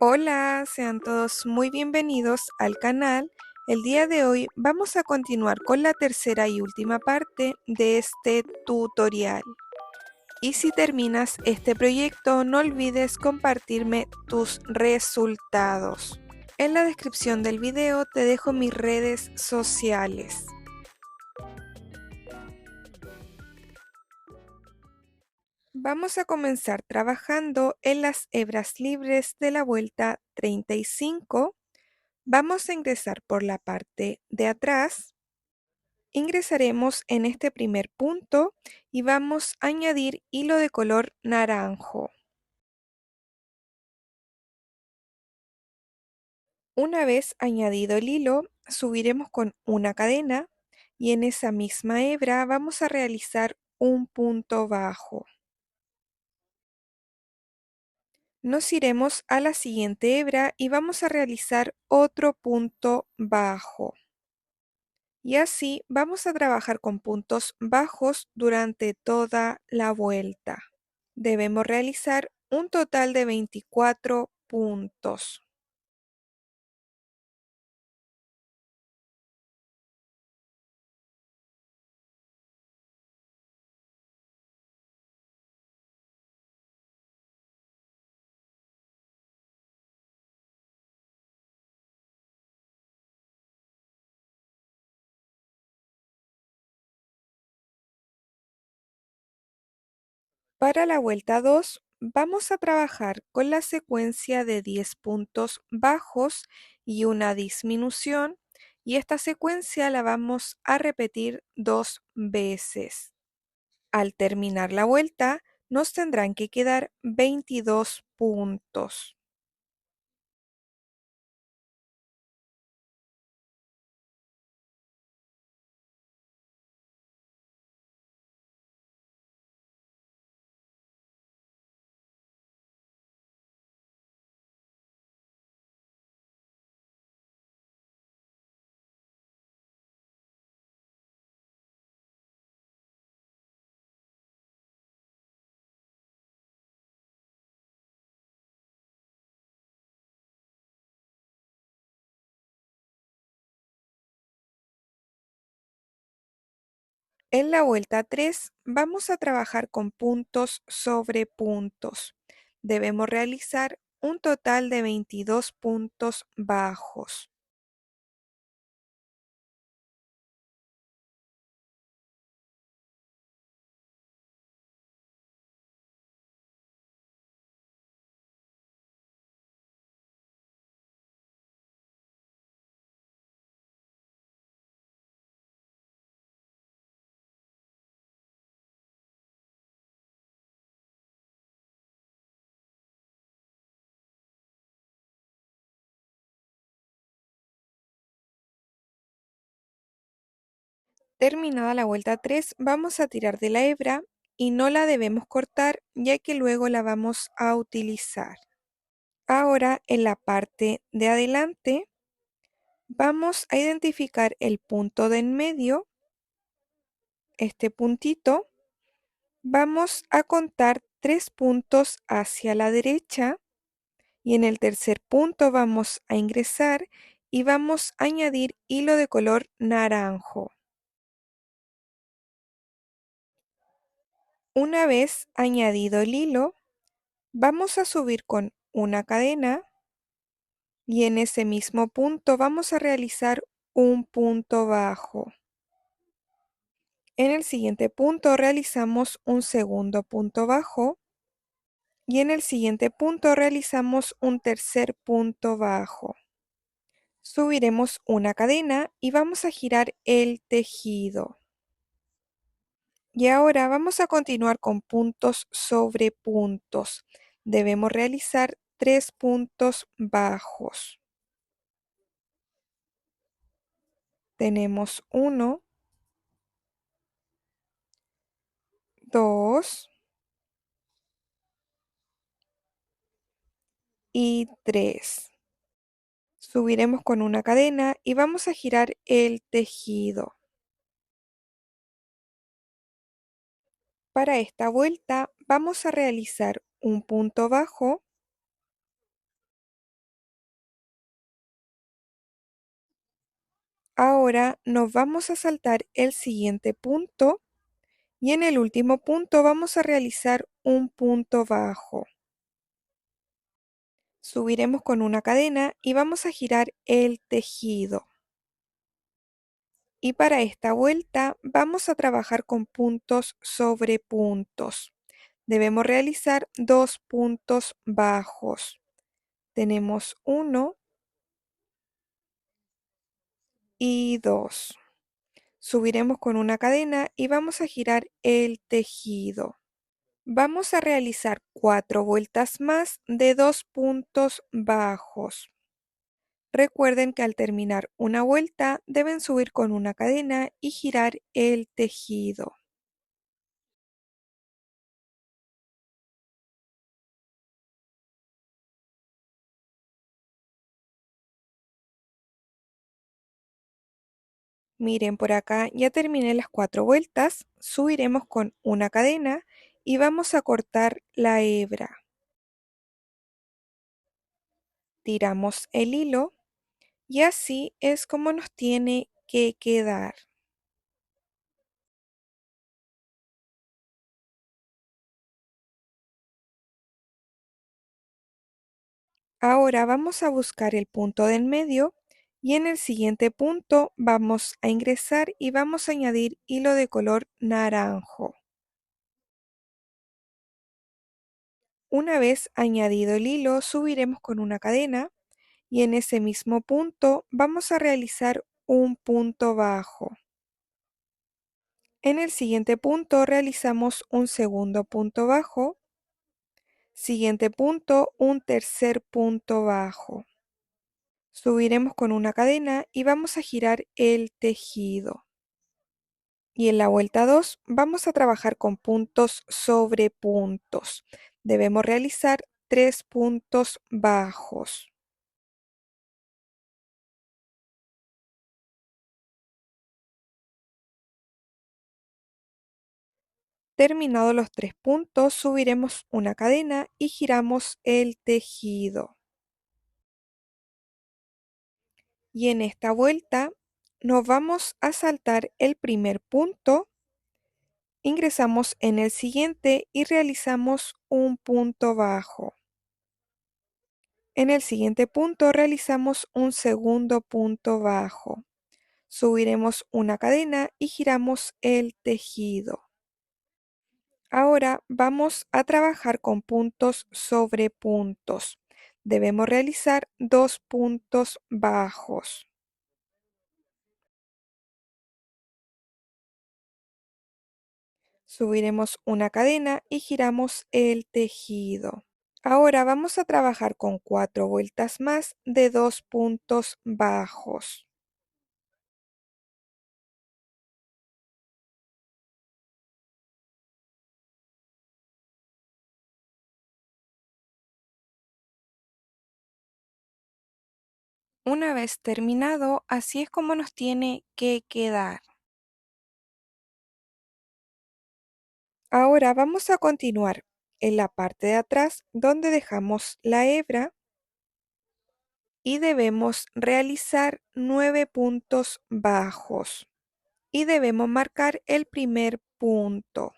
Hola, sean todos muy bienvenidos al canal. El día de hoy vamos a continuar con la tercera y última parte de este tutorial. Y si terminas este proyecto, no olvides compartirme tus resultados. En la descripción del video te dejo mis redes sociales. Vamos a comenzar trabajando en las hebras libres de la vuelta 35. Vamos a ingresar por la parte de atrás. Ingresaremos en este primer punto y vamos a añadir hilo de color naranjo. Una vez añadido el hilo, subiremos con una cadena y en esa misma hebra vamos a realizar un punto bajo. Nos iremos a la siguiente hebra y vamos a realizar otro punto bajo. Y así vamos a trabajar con puntos bajos durante toda la vuelta. Debemos realizar un total de 24 puntos. Para la vuelta 2 vamos a trabajar con la secuencia de 10 puntos bajos y una disminución, y esta secuencia la vamos a repetir 2 veces. Al terminar la vuelta nos tendrán que quedar 22 puntos. En la vuelta 3 vamos a trabajar con puntos sobre puntos. Debemos realizar un total de 22 puntos bajos. Terminada la vuelta 3 vamos a tirar de la hebra y no la debemos cortar, ya que luego la vamos a utilizar. Ahora en la parte de adelante vamos a identificar el punto de en medio, este puntito. Vamos a contar 3 puntos hacia la derecha y en el tercer punto vamos a ingresar y vamos a añadir hilo de color naranjo. Una vez añadido el hilo, vamos a subir con una cadena y en ese mismo punto vamos a realizar un punto bajo. En el siguiente punto realizamos un segundo punto bajo y en el siguiente punto realizamos un tercer punto bajo. Subiremos una cadena y vamos a girar el tejido. Y ahora vamos a continuar con puntos sobre puntos. Debemos realizar 3 puntos bajos. Tenemos 1, 2 y 3. Subiremos con una cadena y vamos a girar el tejido. Para esta vuelta vamos a realizar un punto bajo Ahora nos vamos a saltar el siguiente punto y en el último punto vamos a realizar un punto bajo. Subiremos con una cadena y vamos a girar el tejido. Y para esta vuelta vamos a trabajar con puntos sobre puntos. Debemos realizar dos puntos bajos. Tenemos 1 y 2. Subiremos con una cadena y vamos a girar el tejido. Vamos a realizar 4 vueltas más de 2 puntos bajos. Recuerden que al terminar una vuelta deben subir con una cadena y girar el tejido. Miren por acá, ya terminé las 4 vueltas, subiremos con una cadena y vamos a cortar la hebra. Tiramos el hilo y así es como nos tiene que quedar. Ahora vamos a buscar el punto del medio y en el siguiente punto vamos a ingresar y vamos a añadir hilo de color naranjo. Una vez añadido el hilo, subiremos con una cadena y en ese mismo punto vamos a realizar un punto bajo. En el siguiente punto realizamos un segundo punto bajo, siguiente punto un tercer punto bajo. Subiremos con una cadena y vamos a girar el tejido. Y en la vuelta 2 vamos a trabajar con puntos sobre puntos. Debemos realizar 3 puntos bajos. Terminados los 3 puntos, subiremos una cadena y giramos el tejido. Y en esta vuelta nos vamos a saltar el primer punto, ingresamos en el siguiente y realizamos un punto bajo. En el siguiente punto realizamos un segundo punto bajo. Subiremos una cadena y giramos el tejido. Ahora vamos a trabajar con puntos sobre puntos. Debemos realizar 2 puntos bajos. Subiremos una cadena y giramos el tejido. Ahora vamos a trabajar con 4 vueltas más de 2 puntos bajos. Una vez terminado, así es como nos tiene que quedar. Ahora vamos a continuar en la parte de atrás donde dejamos la hebra y debemos realizar 9 puntos bajos y debemos marcar el primer punto.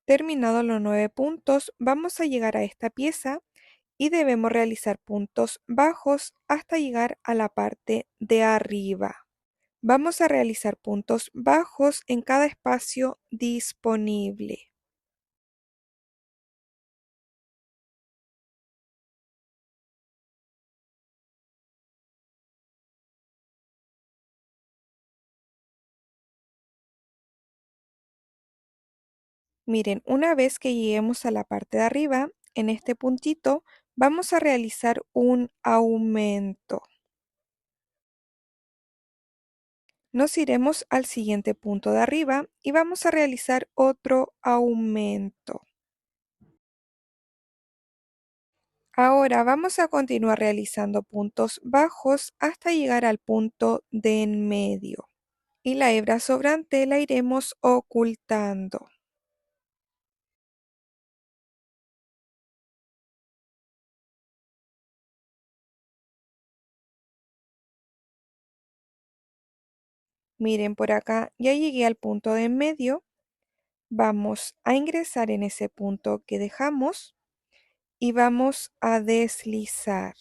Terminados los 9 puntos, vamos a llegar a esta pieza y debemos realizar puntos bajos hasta llegar a la parte de arriba. Vamos a realizar puntos bajos en cada espacio disponible. Miren, una vez que lleguemos a la parte de arriba, en este puntito, vamos a realizar un aumento. Nos iremos al siguiente punto de arriba y vamos a realizar otro aumento. Ahora vamos a continuar realizando puntos bajos hasta llegar al punto de en medio. Y la hebra sobrante la iremos ocultando. Miren por acá, ya llegué al punto de en medio. Vamos a ingresar en ese punto que dejamos y vamos a deslizar.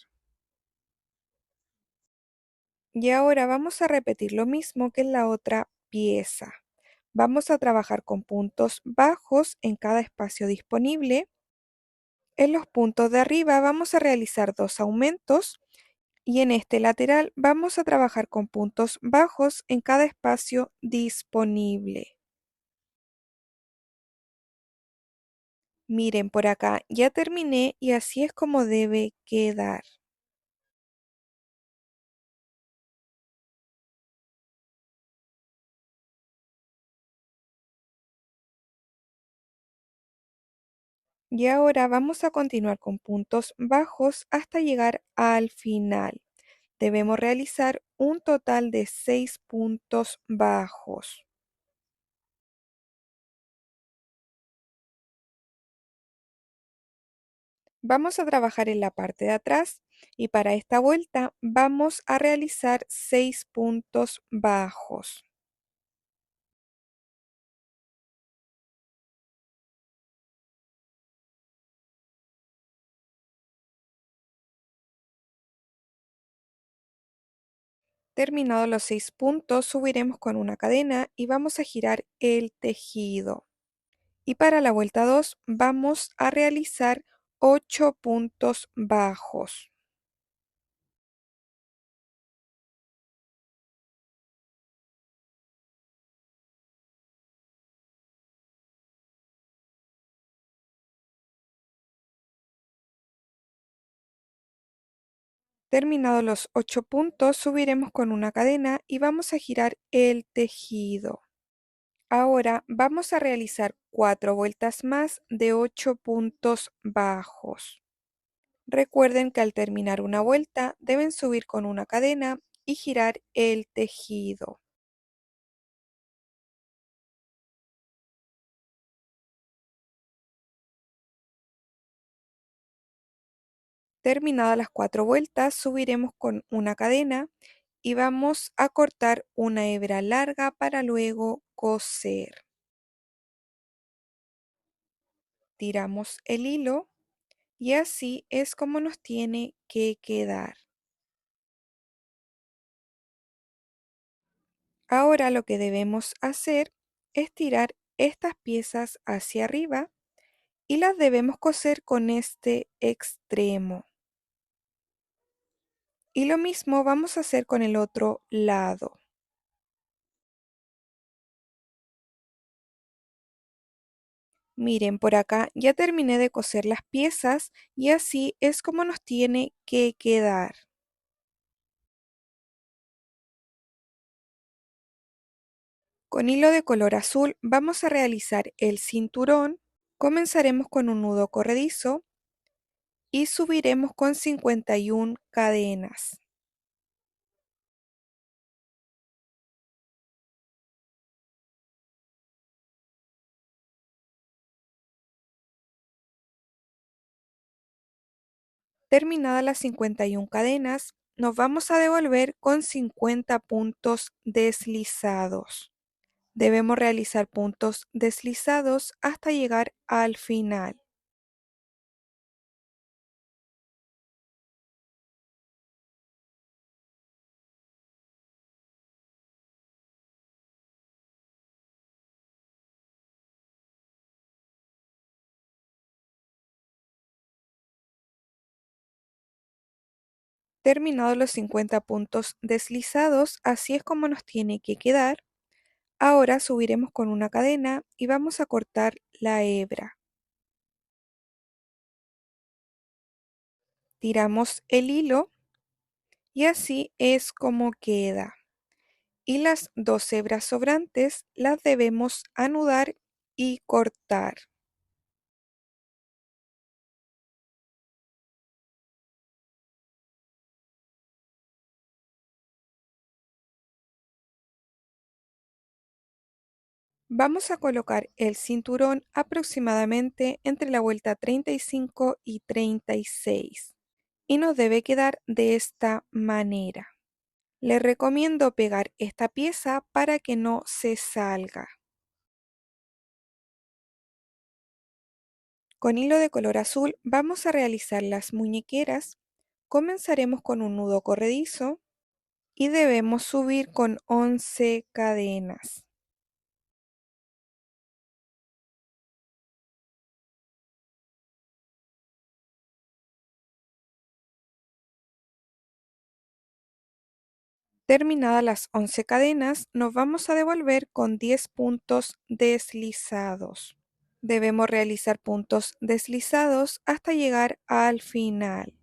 Y ahora vamos a repetir lo mismo que en la otra pieza. Vamos a trabajar con puntos bajos en cada espacio disponible. En los puntos de arriba vamos a realizar dos aumentos y en este lateral vamos a trabajar con puntos bajos en cada espacio disponible. Miren por acá, ya terminé y así es como debe quedar. Y ahora vamos a continuar con puntos bajos hasta llegar al final. Debemos realizar un total de 6 puntos bajos. Vamos a trabajar en la parte de atrás y para esta vuelta vamos a realizar 6 puntos bajos. Terminados los 6 puntos, subiremos con una cadena y vamos a girar el tejido. Y para la vuelta 2 vamos a realizar 8 puntos bajos. Terminados los 8 puntos, subiremos con una cadena y vamos a girar el tejido. Ahora vamos a realizar 4 vueltas más de 8 puntos bajos. Recuerden que al terminar una vuelta deben subir con una cadena y girar el tejido. Terminadas las 4 vueltas, subiremos con una cadena y vamos a cortar una hebra larga para luego coser. Tiramos el hilo y así es como nos tiene que quedar. Ahora lo que debemos hacer es tirar estas piezas hacia arriba y las debemos coser con este extremo. Y lo mismo vamos a hacer con el otro lado. Miren, por acá ya terminé de coser las piezas y así es como nos tiene que quedar. Con hilo de color azul vamos a realizar el cinturón. Comenzaremos con un nudo corredizo y subiremos con 51 cadenas. Terminadas las 51 cadenas, nos vamos a devolver con 50 puntos deslizados. Debemos realizar puntos deslizados hasta llegar al final. Terminados los 50 puntos deslizados, así es como nos tiene que quedar. Ahora subiremos con una cadena y vamos a cortar la hebra. Tiramos el hilo y así es como queda. Y las dos hebras sobrantes las debemos anudar y cortar. Vamos a colocar el cinturón aproximadamente entre la vuelta 35 y 36 y nos debe quedar de esta manera. Les recomiendo pegar esta pieza para que no se salga. Con hilo de color azul vamos a realizar las muñequeras. Comenzaremos con un nudo corredizo y debemos subir con 11 cadenas. Terminadas las 11 cadenas, nos vamos a devolver con 10 puntos deslizados. Debemos realizar puntos deslizados hasta llegar al final.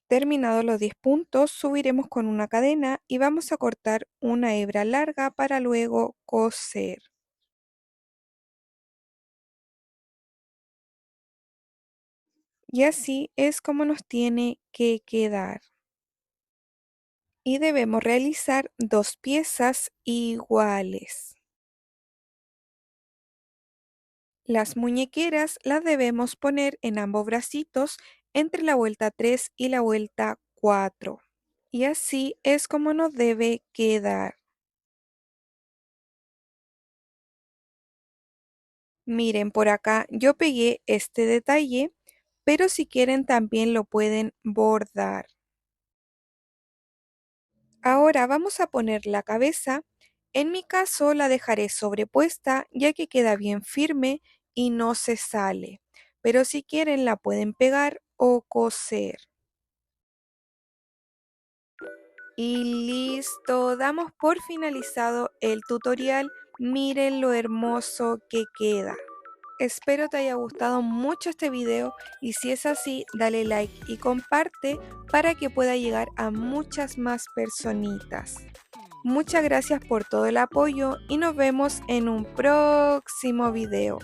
Terminados los 10 puntos, subiremos con una cadena y vamos a cortar una hebra larga para luego coser. Y así es como nos tiene que quedar. Y debemos realizar dos piezas iguales. Las muñequeras las debemos poner en ambos bracitos entre la vuelta 3 y la vuelta 4. Y así es como nos debe quedar. Miren, por acá yo pegué este detalle, pero si quieren también lo pueden bordar. Ahora vamos a poner la cabeza. En mi caso la dejaré sobrepuesta ya que queda bien firme y no se sale. Pero si quieren la pueden pegar o coser. Y listo, damos por finalizado el tutorial. Miren lo hermoso que queda. Espero te haya gustado mucho este video y si es así, dale like y comparte para que pueda llegar a muchas más personitas. Muchas gracias por todo el apoyo y nos vemos en un próximo video.